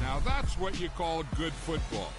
Now that's what you call good football.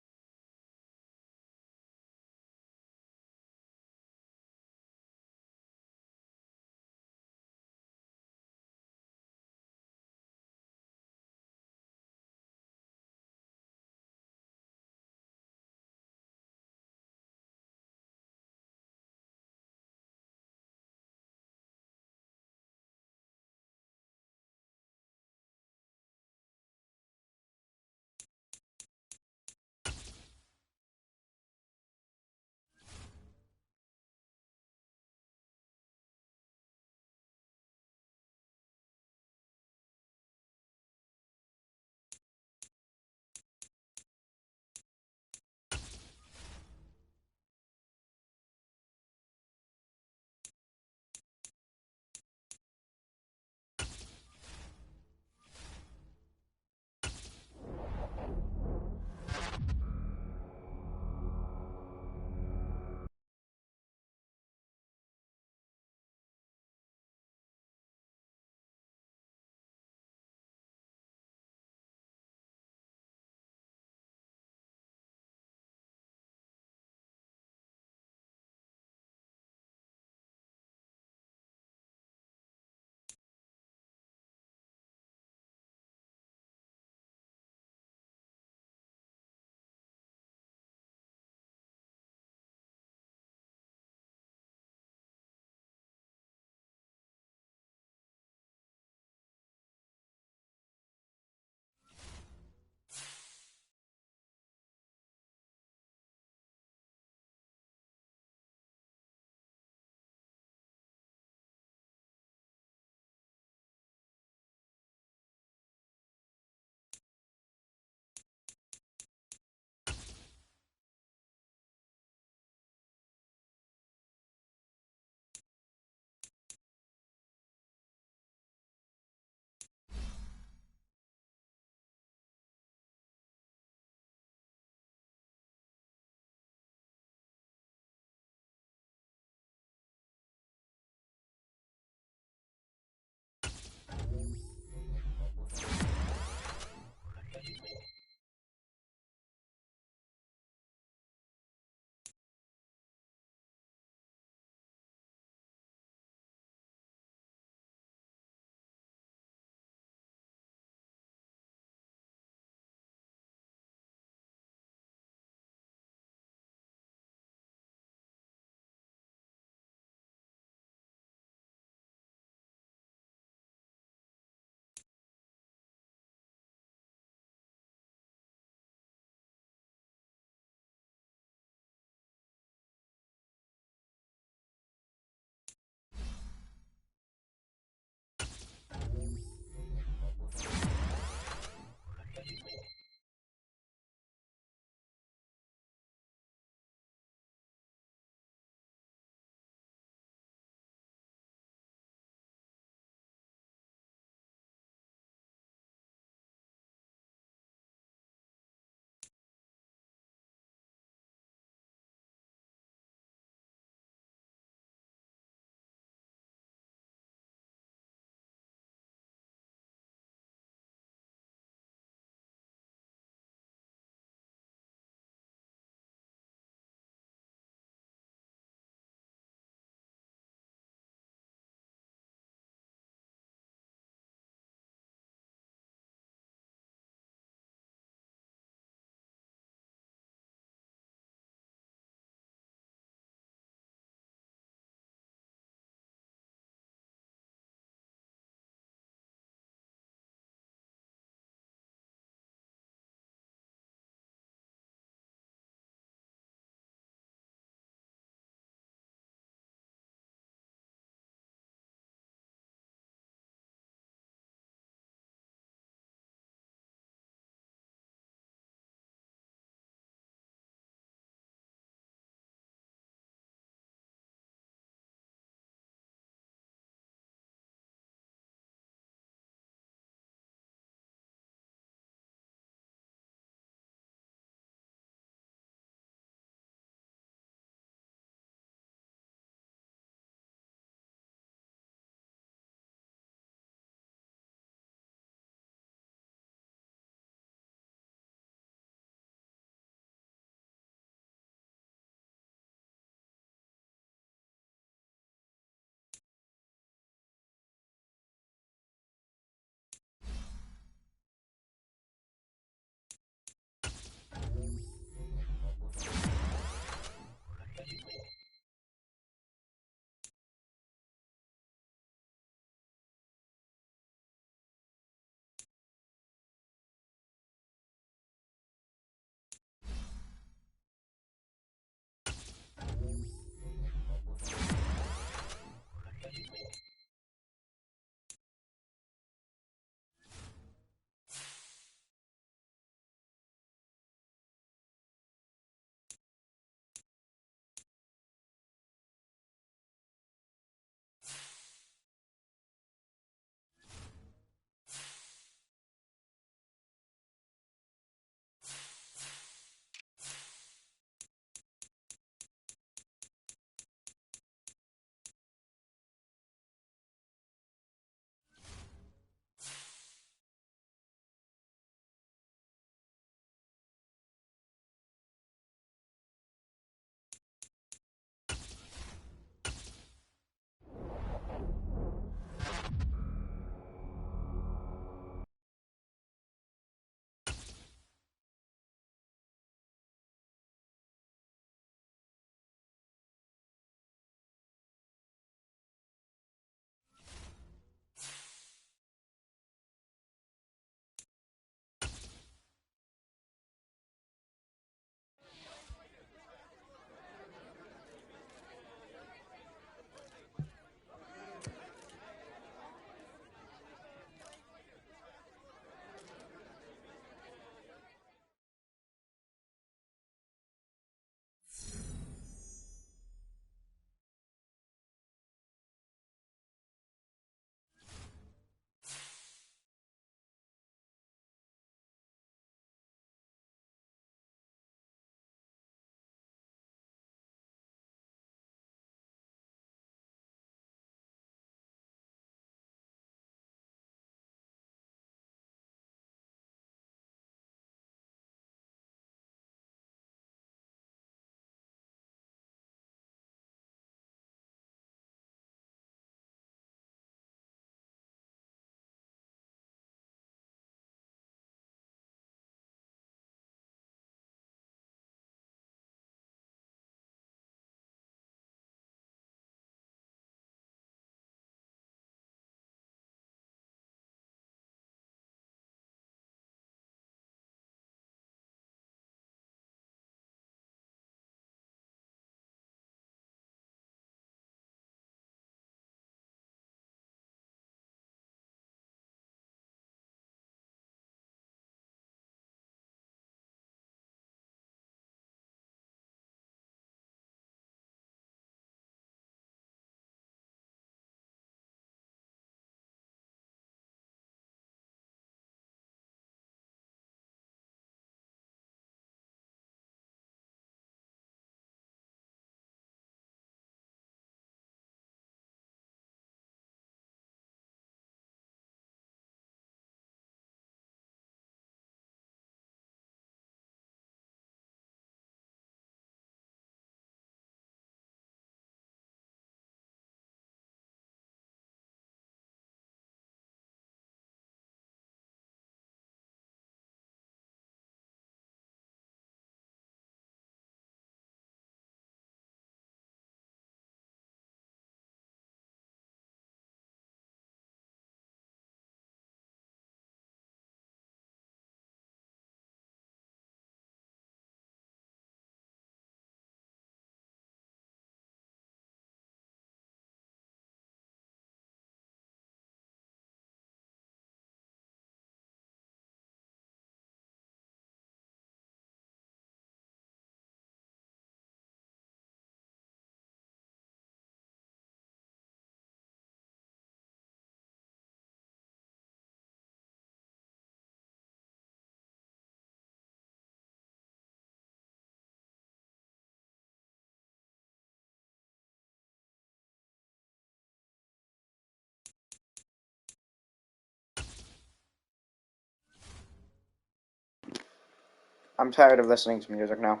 I'm tired of listening to music now.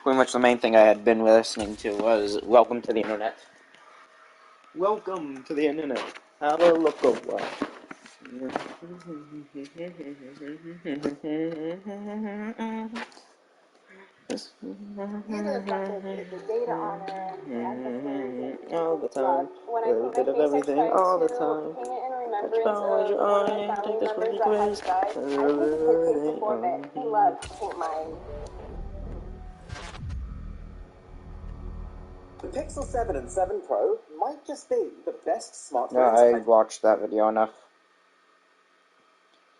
Pretty much the main thing I had been listening to was Welcome to the Internet. Welcome to the Internet. Have a look around. All the time, a little bit of everything, all the time. Touch your eye, take this from the quiz. The Pixel 7 and 7 Pro might just be the best smartphones. Yeah, I watched that video enough.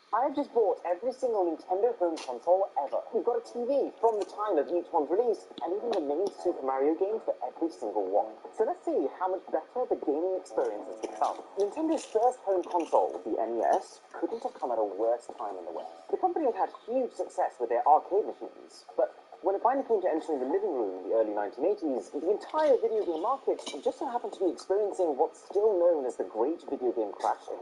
I've just bought every single Nintendo home console ever. We've got a TV from the time of each one's release, and even the main Super Mario game for every single one. So let's see how much better the gaming experience has become. Nintendo's first home console, the NES, couldn't have come at a worse time in the West. The company had had huge success with their arcade machines, but when it finally came to entering the living room in the early 1980s, the entire video game market just so happened to be experiencing what's still known as the Great Video Game Crash of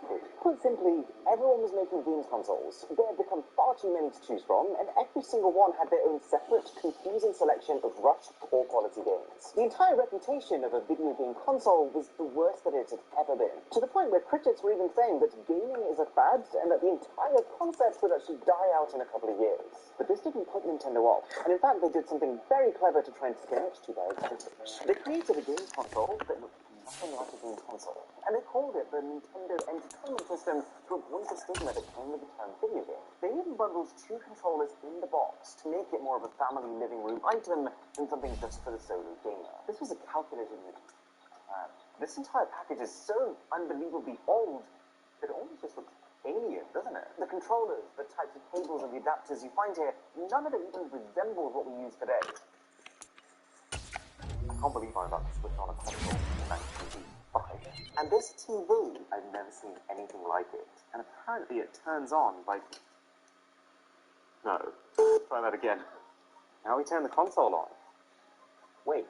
1983. Put simply, everyone was making games consoles. There had become far too many to choose from, and every single one had their own separate, confusing selection of rushed, poor-quality games. The entire reputation of a video game console was the worst that it had ever been, to the point where critics were even saying that gaming is a fad, and that the entire concept would actually die out in a couple of years. But this didn't put Nintendo off, and in fact they did something very clever to try and sketch to their advantage. They created a game console that looked nothing like a game console, and they called it the Nintendo Entertainment System to avoid the stigma that came with the term video game. They even bundled two controllers in the box to make it more of a family living room item than something just for the solo gamer. This was a calculated move. This entire package is so unbelievably old that it almost just looks alien, doesn't it? The controllers, the types of cables and the adapters you find here, none of it even resembles what we use today. I can't believe I'm about to switch on a console in 1985. And this TV, I've never seen anything like it. And apparently it turns on by... No. Try that again. Now we turn the console on. Wait.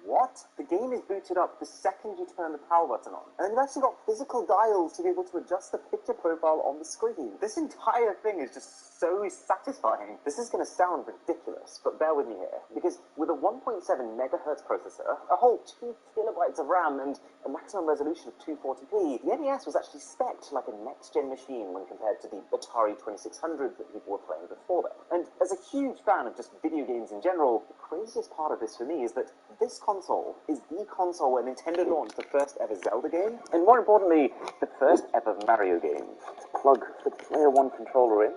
What? The game is booted up the second you turn the power button on. And you've actually got physical dials to be able to adjust the picture profile on the screen. This entire thing is just so satisfying. This is going to sound ridiculous, but bear with me here. Because with a 1.7 megahertz processor, a whole 2 kilobytes of RAM, and a maximum resolution of 240p, the NES was actually spec'd like a next-gen machine when compared to the Atari 2600 that people were playing before then. And as a huge fan of just video games in general, the craziest part of this for me is that this console is the console where Nintendo launched the first ever Zelda game, and more importantly, the first ever Mario game. Let's plug the Player 1 controller in.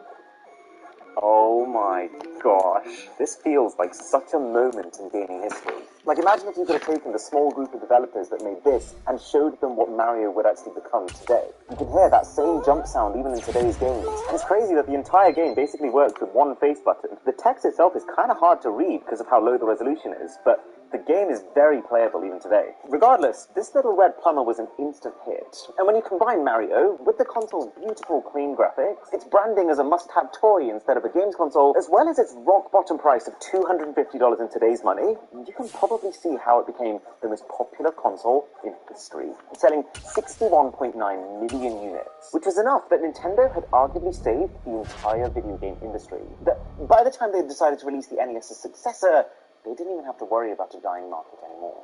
Oh my gosh. This feels like such a moment in gaming history. Like, imagine if you could have taken the small group of developers that made this and showed them what Mario would actually become today. You can hear that same jump sound even in today's games. And it's crazy that the entire game basically works with one face button. The text itself is kind of hard to read because of how low the resolution is, but the game is very playable even today. Regardless, this little red plumber was an instant hit. And when you combine Mario with the console's beautiful, clean graphics, its branding as a must-have toy instead of a games console, as well as its rock-bottom price of $250 in today's money, you can probably see how it became the most popular console in history, selling 61.9 million units, which was enough that Nintendo had arguably saved the entire video game industry. That by the time they decided to release the NES's successor, they didn't even have to worry about a dying market anymore.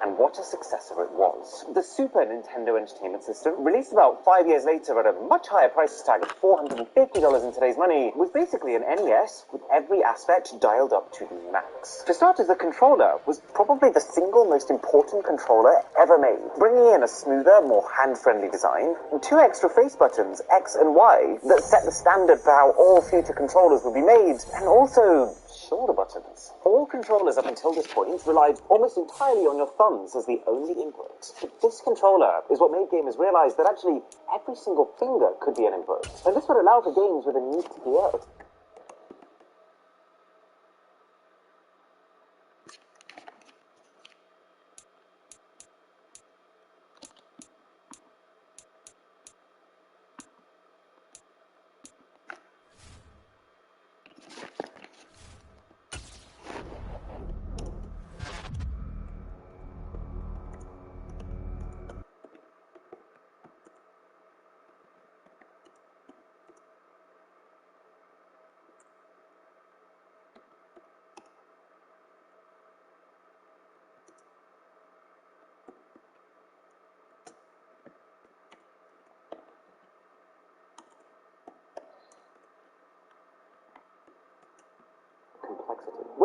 And what a successor it was. The Super Nintendo Entertainment System, released about 5 years later at a much higher price tag of $450 in today's money, was basically an NES with every aspect dialed up to the max. For starters, the controller was probably the single most important controller ever made, bringing in a smoother, more hand-friendly design, and 2 extra face buttons, X and Y, that set the standard for how all future controllers would be made, and also shoulder buttons. All controllers up until this point relied almost entirely on your thumbs as the only input. But this controller is what made gamers realize that actually every single finger could be an input. And this would allow for games with a neat keyboard.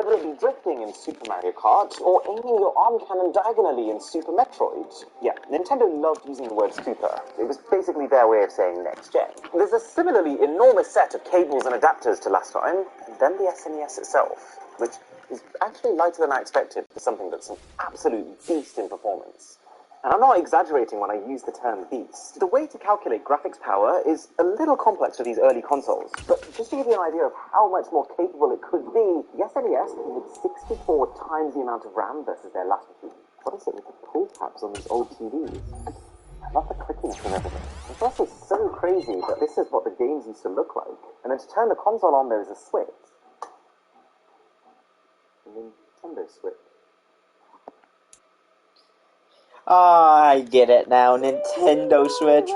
whether it be drifting in Super Mario Kart or aiming your arm cannon diagonally in Super Metroid. Yeah, Nintendo loved using the word Super. It was basically their way of saying next gen. There's a similarly enormous set of cables and adapters to last time, and then the SNES itself, which is actually lighter than I expected for something that's an absolute beast in performance. And I'm not exaggerating when I use the term beast. The way to calculate graphics power is a little complex for these early consoles, but just to give you an idea of how much more capable it could be, the SNES came with 64 times the amount of RAM versus their last machine. What is it with the pull tabs on these old TVs? I love the clickiness and everything. It's also so crazy that this is what the games used to look like, and then to turn the console on there is a switch. A Nintendo Switch. I get it now, Nintendo Switch.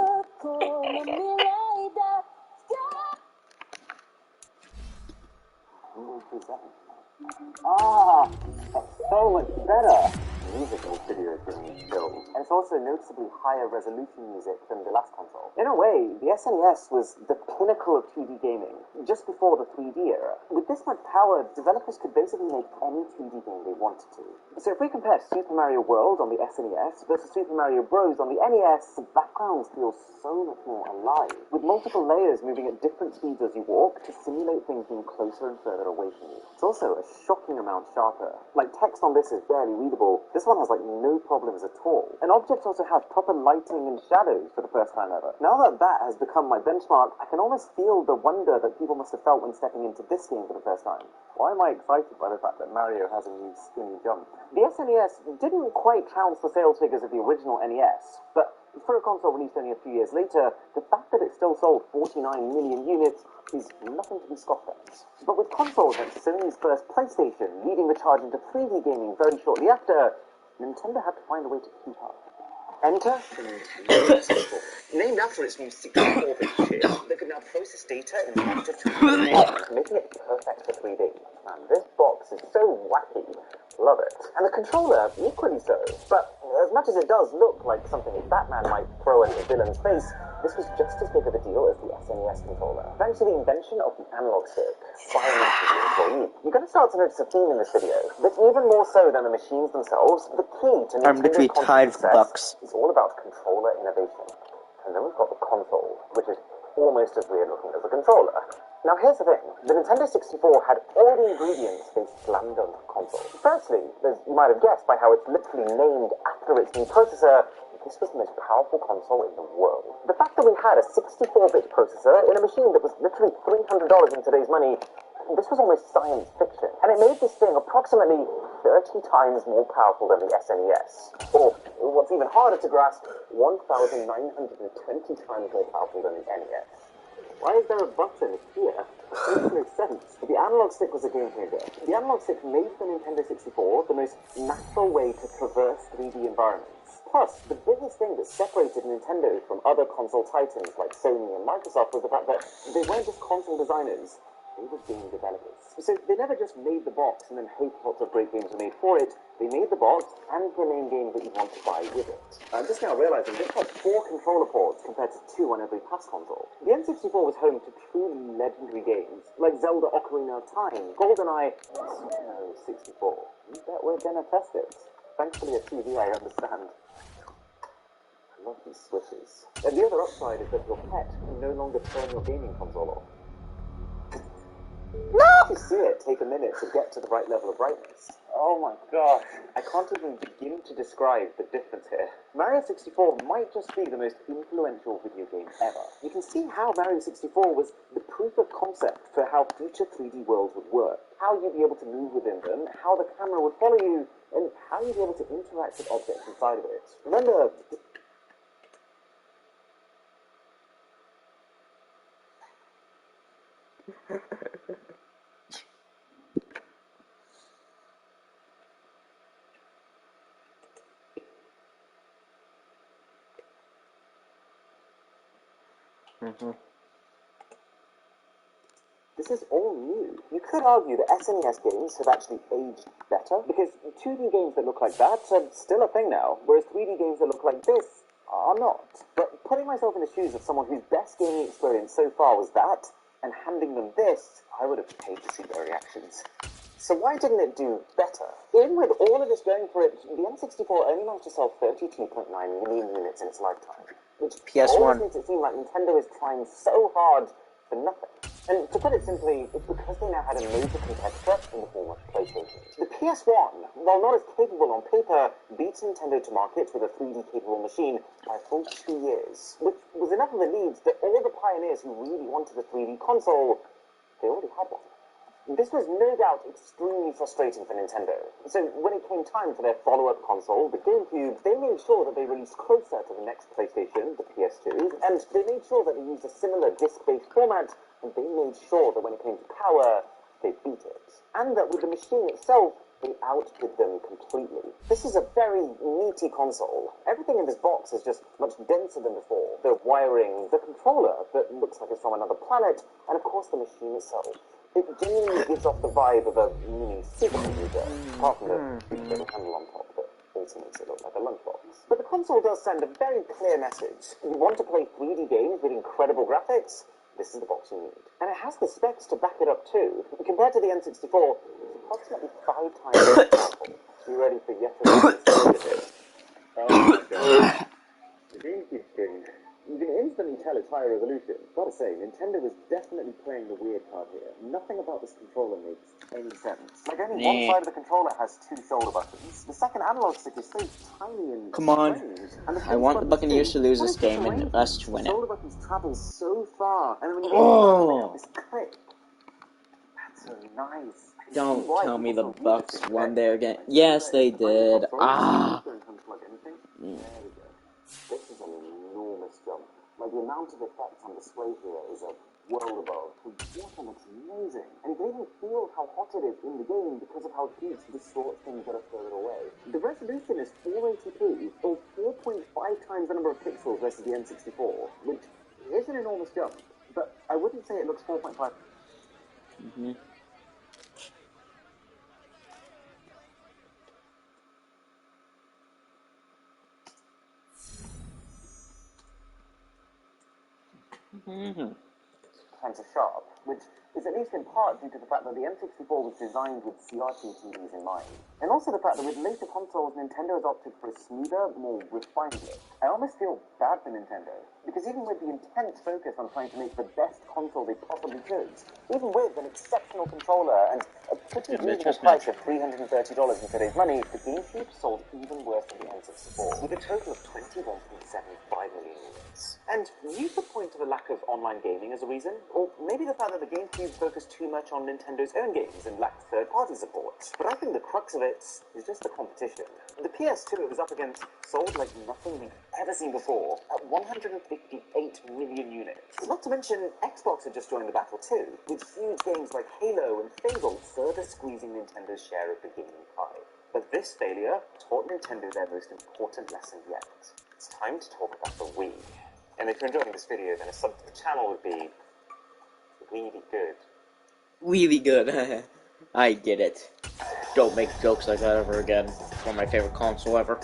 Ah, that's so much better. Music in this video is giving me chills. And it's also noticeably higher resolution music than the last console. In a way, the SNES was the pinnacle of 2D gaming, just before the 3D era. With this much power, developers could basically make any 2D game they wanted to. So if we compare Super Mario World on the SNES versus Super Mario Bros. On the NES, the backgrounds feel so much more alive, with multiple layers moving at different speeds as you walk to simulate things being closer and further away from you. It's also a shocking amount sharper. Like, text on this is barely readable. This one has like no problems at all. And objects also have proper lighting and shadows for the first time ever. Now that that has become my benchmark, I can almost feel the wonder that people must have felt when stepping into this game for the first time. Why am I excited by the fact that Mario has a new skinny jump? The SNES didn't quite trounce the sales figures of the original NES, but for a console released only a few years later, the fact that it still sold 49 million units is nothing to be scoffed at. But with consoles like Sony's first PlayStation leading the charge into 3D gaming very shortly after, Nintendo had to find a way to keep up. Enter the Nintendo 64. Named after its new 64-bit chip that could now process data in negative 3D, making it perfect for 3D. Man, this box is so wacky. Love it. And the controller, equally so. But as much as it does look like something Batman might throw at a villain's face, this was just as big of a deal as the SNES controller. Thanks to the invention of the analog stick, you're going to start to notice a theme in this video. But even more so than the machines themselves, the key to Nintendo's console success is all about controller innovation. And then we've got the console, which is almost as weird looking as the controller. Now here's the thing, the Nintendo 64 had all the ingredients they slammed onto the console. Firstly, as you might have guessed by how it's literally named after its new processor, this was the most powerful console in the world. The fact that we had a 64-bit processor in a machine that was literally $300 in today's money, this was almost science fiction. And it made this thing approximately 30 times more powerful than the SNES. Or, what's even harder to grasp, 1,920 times more powerful than the NES. Why is there a button here? It makes no sense. The analog stick was a game changer. The analog stick made the Nintendo 64 the most natural way to traverse 3D environments. Plus, the biggest thing that separated Nintendo from other console titans like Sony and Microsoft was the fact that they weren't just console designers, they were game developers. So they never just made the box and then hoped lots of great games were made for it. They made the box and the main game that you want to buy with it. I'm just now realizing this had 4 controller ports compared to 2 on every past console. The N64 was home to truly legendary games like Zelda Ocarina of Time, GoldenEye, Super Mario 64. You bet we're gonna test it. Thankfully a TV I understand. I love these switches. And the other upside is that your pet can no longer turn your gaming console off. No! You see it take a minute to get to the right level of brightness. Oh my gosh, I can't even begin to describe the difference here. Mario 64 might just be the most influential video game ever. You can see how Mario 64 was the proof of concept for how future 3D worlds would work, how you'd be able to move within them, how the camera would follow you, and how you'd be able to interact with objects inside of it. Remember, this is all new. You could argue that SNES games have actually aged better, because 2D games that look like that are still a thing now, whereas 3D games that look like this are not. But putting myself in the shoes of someone whose best gaming experience so far was that, and handing them this, I would have paid to see their reactions. So why didn't it do better? Even with all of this going for it, the N64 only managed to sell 32.9 million units in its lifetime, which PS1. always makes it seem like Nintendo is trying so hard for nothing. And to put it simply, it's because they now had a major competitor in the form of PlayStation. The PS1, while not as capable on paper, beat Nintendo to market with a 3D-capable machine by a full 2 years, which was enough of a lead that all the pioneers who really wanted a 3D console, they already had one. This was no doubt extremely frustrating for Nintendo. So when it came time for their follow-up console, the GameCube, they made sure that they released closer to the next PlayStation, the PS2, and they made sure that they used a similar disc-based format, and they made sure that when it came to power, they beat it. And that with the machine itself, they outdid them completely. This is a very meaty console. Everything in this box is just much denser than before. The wiring, the controller that looks like it's from another planet, and of course the machine itself. It genuinely gives off the vibe of a mini supercomputer, apart from the big little handle on top that also makes it look like a lunchbox. But the console does send a very clear message. You want to play 3D games with incredible graphics? This is the box you need. And it has the specs to back it up too. Compared to the N64, it's approximately 5 times more powerful. You ready for yet another story of it? Oh my god. The GameCube screen. You can instantly tell it's higher resolution. Gotta say, Nintendo was definitely playing the weird card here. Nothing about this controller makes any sense. Like, only one side of the controller has 2 shoulder buttons. The second analog stick is so tiny and Come on. strange. And I want the Buccaneers to lose this game and us to win it. The shoulder buttons travel so far, and then when you get this click, that's so nice. Don't tell me the Bucks won there again. Yes, they did. Ah. There we go. This is an enormous jump. Like, the amount of effects on display here is a world above. The water looks amazing. And you can even feel how hot it is in the game because of how heat distorts things that are further away. The resolution is 480p, or 4.5 times the number of pixels versus the N64, which is an enormous jump. But I wouldn't say it looks 4.5. Mm-hmm. Times are sharp, which is at least in part due to the fact that the N64 was designed with CRT TVs in mind. And also the fact that with later consoles, Nintendo has opted for a smoother, more refined look. I almost feel bad for Nintendo, because even with the intense focus on trying to make the best console they possibly could, even with an exceptional controller and a pretty reasonable price of $330 in today's money, the GameCube sold even worse than the N64, with a total of 21.75 million units. And you could point to the lack of online gaming as a reason, or maybe the fact that the GameCube focused too much on Nintendo's own games and lacked third-party support. But I think the crux of it is just the competition. The PS2 it was up against sold like nothing we've ever seen before, at 158 million units. Not to mention, Xbox had just joined the battle too, with huge games like Halo and Fable further squeezing Nintendo's share of the gaming pie. But this failure taught Nintendo their most important lesson yet. It's time to talk about the Wii. And if you're enjoying this video, then a sub to the channel would be really good. Really good. I get it. Don't make jokes like that ever again. It's one of my favorite console ever.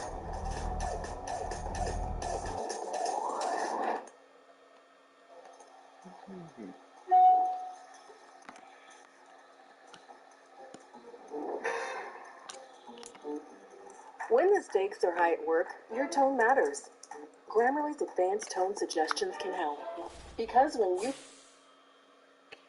When the stakes are high at work, your tone matters. Grammarly's advanced tone suggestions can help. Because when you...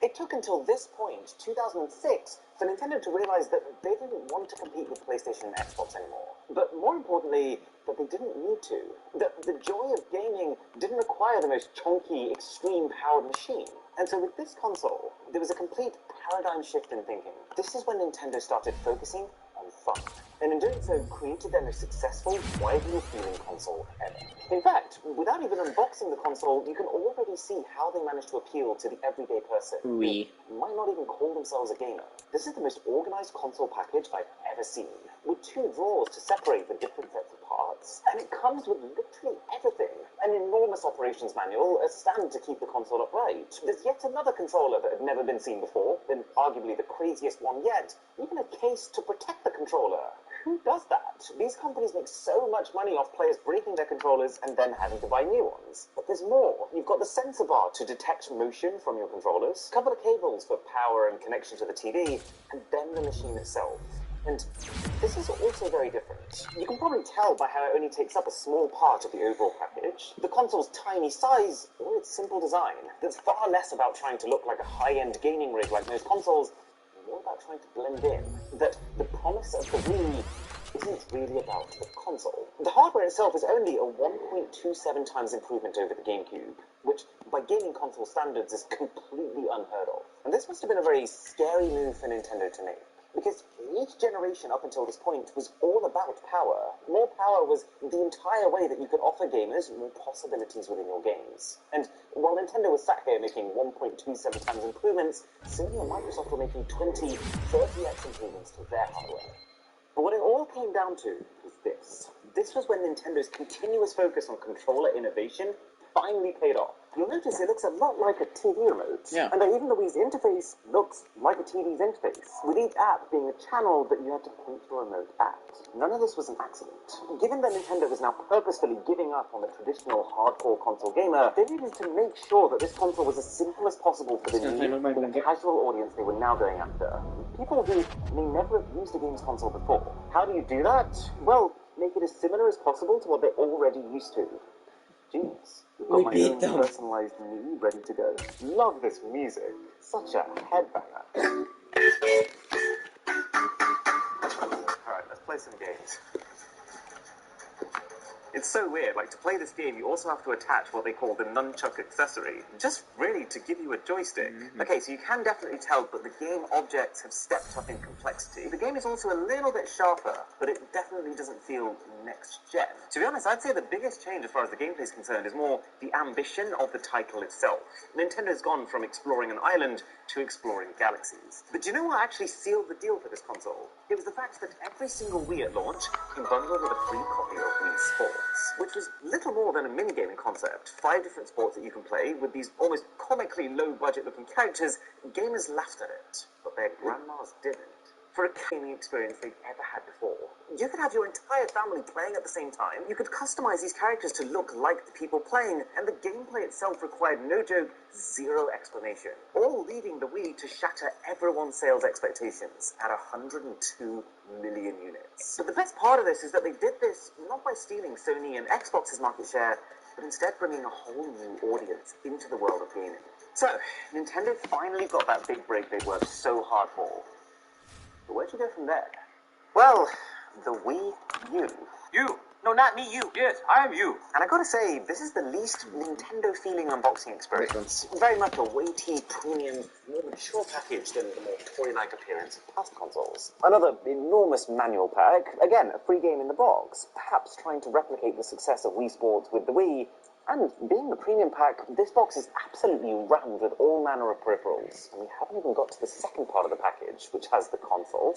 It took until this point, 2006, for Nintendo to realize that they didn't want to compete with PlayStation and Xbox anymore. But more importantly, that they didn't need to. That the joy of gaming didn't require the most chunky, extreme-powered machine. And so with this console, there was a complete paradigm shift in thinking. This is when Nintendo started focusing on fun. And in doing so, created their most successful, widely appealing console ever. In fact, without even unboxing the console, you can already see how they managed to appeal to the everyday person who might not even call themselves a gamer. This is the most organized console package I've ever seen, with 2 drawers to separate the different sets of parts. And it comes with literally everything. An enormous operations manual, a stand to keep the console upright. There's yet another controller that had never been seen before, and arguably the craziest one yet, even a case to protect the controller. who does that? These companies make so much money off players breaking their controllers and then having to buy new ones. But there's more. You've got the sensor bar to detect motion from your controllers, a couple of cables for power and connection to the TV, and then the machine itself. And this is also very different. You can probably tell by how it only takes up a small part of the overall package. The console's tiny size, or its simple design, that's far less about trying to look like a high-end gaming rig like most consoles, and more about trying to blend in. That the promise of the Wii isn't really about the console. The hardware itself is only a 1.27 times improvement over the GameCube, which by gaming console standards is completely unheard of. And this must have been a very scary move for Nintendo to make. Because each generation up until this point was all about power. More power was the entire way that you could offer gamers more possibilities within your games. And while Nintendo was sat here making 1.27 times improvements, Sony and Microsoft were making 20, 30x improvements to their hardware. But what it all came down to was this. This was when Nintendo's continuous focus on controller innovation finally paid off. You'll notice it looks a lot like a TV remote. Yeah. And even the Wii's interface looks like a TV's interface, with each app being a channel that you had to point your remote at. None of this was an accident. Given that Nintendo was now purposefully giving up on the traditional hardcore console gamer, they needed to make sure that this console was as simple as possible for the casual audience they were now going after. People who may never have used a games console before. How do you do that? Well, make it as similar as possible to what they're already used to. Genius. We Got my beat own them. personalized me ready to go. Love this music. Such a headbanger. Alright, let's play some games. It's so weird, like, to play this game, you also have to attach what they call the nunchuck accessory, just really to give you a joystick. Okay, so you can definitely tell that the game objects have stepped up in complexity. The game is also a little bit sharper, but it definitely doesn't feel next-gen. To be honest, I'd say the biggest change as far as the gameplay is concerned is more the ambition of the title itself. Nintendo's gone from exploring an island to exploring galaxies. But do you know what actually sealed the deal for this console? It was the fact that every single Wii at launch came bundled with a free copy of Wii Sports, which was little more than a minigaming concept. 5 different sports that you can play with these almost comically low-budget looking characters. Gamers laughed at it, but their grandmas didn't. For a gaming experience they've ever had before. You could have your entire family playing at the same time. You could customize these characters to look like the people playing, and the gameplay itself required, no joke, 0 explanation. All leaving the Wii to shatter everyone's sales expectations at 102 million units. But the best part of this is that they did this not by stealing Sony and Xbox's market share, but instead bringing a whole new audience into the world of gaming. So, Nintendo finally got that big break they'd worked so hard for. But where'd you go from there? Well, the Wii U. You! No, not me, you. Yes, I am you. And I gotta say, this is the least Nintendo-feeling unboxing experience. Very much a weighty, premium, more mature package than the more toy-like appearance of past consoles. Another enormous manual pack. Again, a free game in the box. Perhaps trying to replicate the success of Wii Sports with the Wii. And being the premium pack, this box is absolutely rammed with all manner of peripherals. And we haven't even got to the second part of the package, which has the console.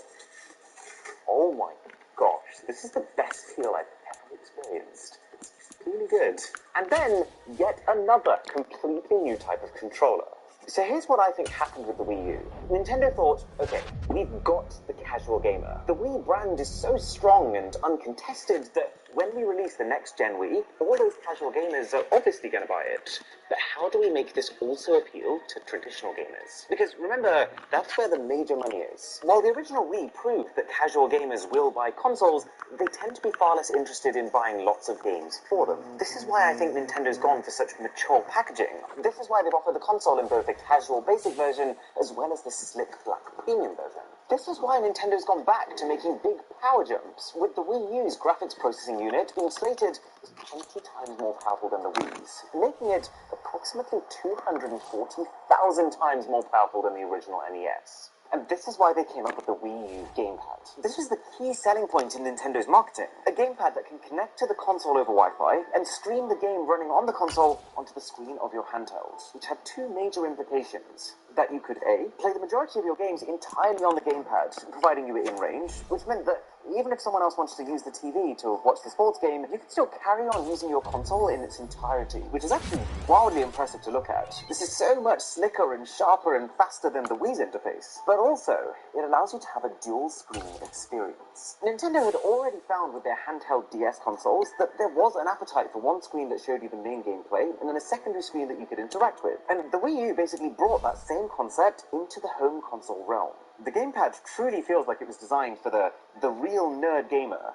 Oh my gosh, this is the best feel I've ever experienced. It's really good. And then, yet another completely new type of controller. So here's what I think happened with the Wii U. Nintendo thought, okay, we've got the casual gamer. The Wii brand is so strong and uncontested that when we release the next-gen Wii, all those casual gamers are obviously going to buy it. But how do we make this also appeal to traditional gamers? Because remember, that's where the major money is. While the original Wii proved that casual gamers will buy consoles, they tend to be far less interested in buying lots of games for them. This is why I think Nintendo's gone for such mature packaging. This is why they've offered the console in both a casual basic version as well as the slick black premium version. This is why Nintendo's gone back to making big power jumps, with the Wii U's graphics processing unit being slated as 20 times more powerful than the Wii's, making it approximately 240,000 times more powerful than the original NES. And this is why they came up with the Wii U gamepad. This was the key selling point in Nintendo's marketing. A gamepad that can connect to the console over Wi-Fi and stream the game running on the console onto the screen of your handheld, which had 2 major implications. That you could A, play the majority of your games entirely on the gamepad, providing you were in range, which meant that even if someone else wants to use the TV to watch the sports game, you can still carry on using your console in its entirety, which is actually wildly impressive to look at. This is so much slicker and sharper and faster than the Wii's interface, but also, it allows you to have a dual-screen experience. Nintendo had already found with their handheld DS consoles that there was an appetite for one screen that showed you the main gameplay, and then a secondary screen that you could interact with. And the Wii U basically brought that same concept into the home console realm. The gamepad truly feels like it was designed for the real nerd gamer.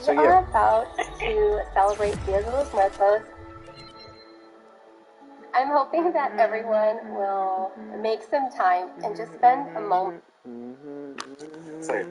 We are about to celebrate Dia de los Muertos. I'm hoping that everyone will make some time and just spend a moment. So,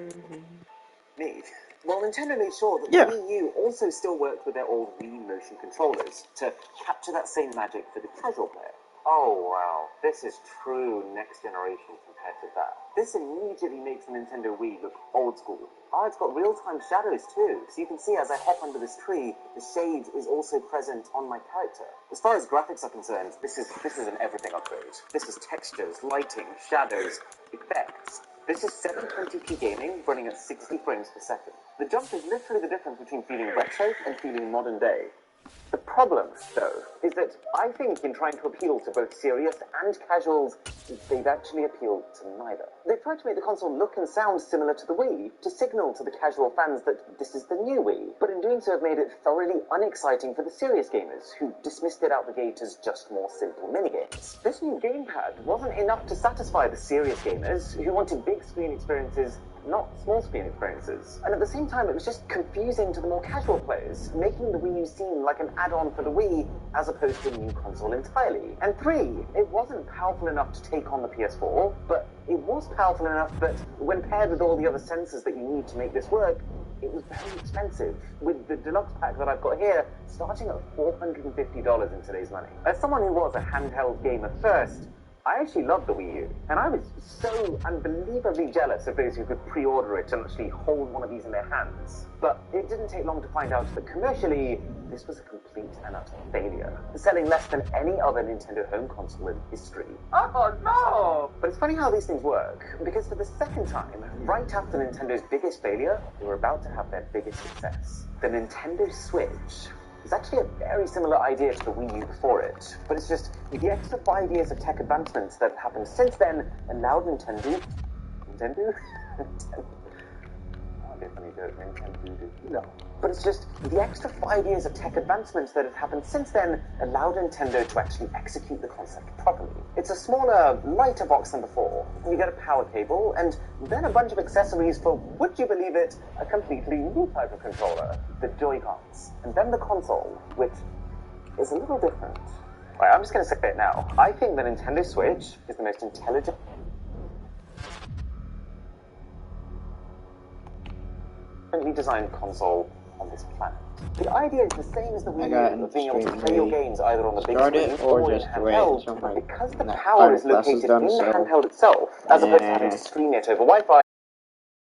me. Well, Nintendo made sure that the Wii U also still worked with their old Wii motion controllers to capture that same magic for the casual player. Oh, wow. This is true next generation compared to that. This immediately makes the Nintendo Wii look old school. Oh, it's got real-time shadows too, so you can see as I hop under this tree, the shade is also present on my character. As far as graphics are concerned, this is an everything upgrade. This is textures, lighting, shadows, effects. This is 720p gaming running at 60 frames per second. The jump is literally the difference between feeling retro and feeling modern day. The problem, though, is that I think in trying to appeal to both serious and casuals, they've actually appealed to neither. They've tried to make the console look and sound similar to the Wii, to signal to the casual fans that this is the new Wii, but in doing so have made it thoroughly unexciting for the serious gamers, who dismissed it out the gate as just more simple minigames. This new gamepad wasn't enough to satisfy the serious gamers, who wanted big screen experiences, not small screen experiences. And at the same time, it was just confusing to the more casual players, making the Wii U seem like an add-on for the Wii, as opposed to a new console entirely. And 3, it wasn't powerful enough to take on the PS4, but it was powerful enough that when paired with all the other sensors that you need to make this work, it was very expensive, with the deluxe pack that I've got here starting at $450 in today's money. As someone who was a handheld gamer first, I actually loved the Wii U, and I was so unbelievably jealous of those who could pre-order it and actually hold one of these in their hands. But it didn't take long to find out that commercially, this was a complete and utter failure, selling less than any other Nintendo home console in history. Oh no! But it's funny how these things work, because for the second time, right after Nintendo's biggest failure, they were about to have their biggest success. The Nintendo Switch. It's actually a very similar idea to the Wii U before it, but it's just the extra 5 years of tech advancements that have happened since then allowed Nintendo? No. But it's just the extra 5 years of tech advancements that have happened since then allowed Nintendo to actually execute the concept properly. It's a smaller, lighter box than before. You get a power cable, and then a bunch of accessories for, would you believe it, a completely new type of controller, the Joy-Cons. And then the console, which is a little different. Right, I'm just going to say it now. I think the Nintendo Switch is the most intelligent designed console on this planet. The idea is the same as the Wii U, of being able to play your games either on the big screen or in handheld, but because the power is located in the handheld itself, as opposed to having to stream it over Wi-Fi,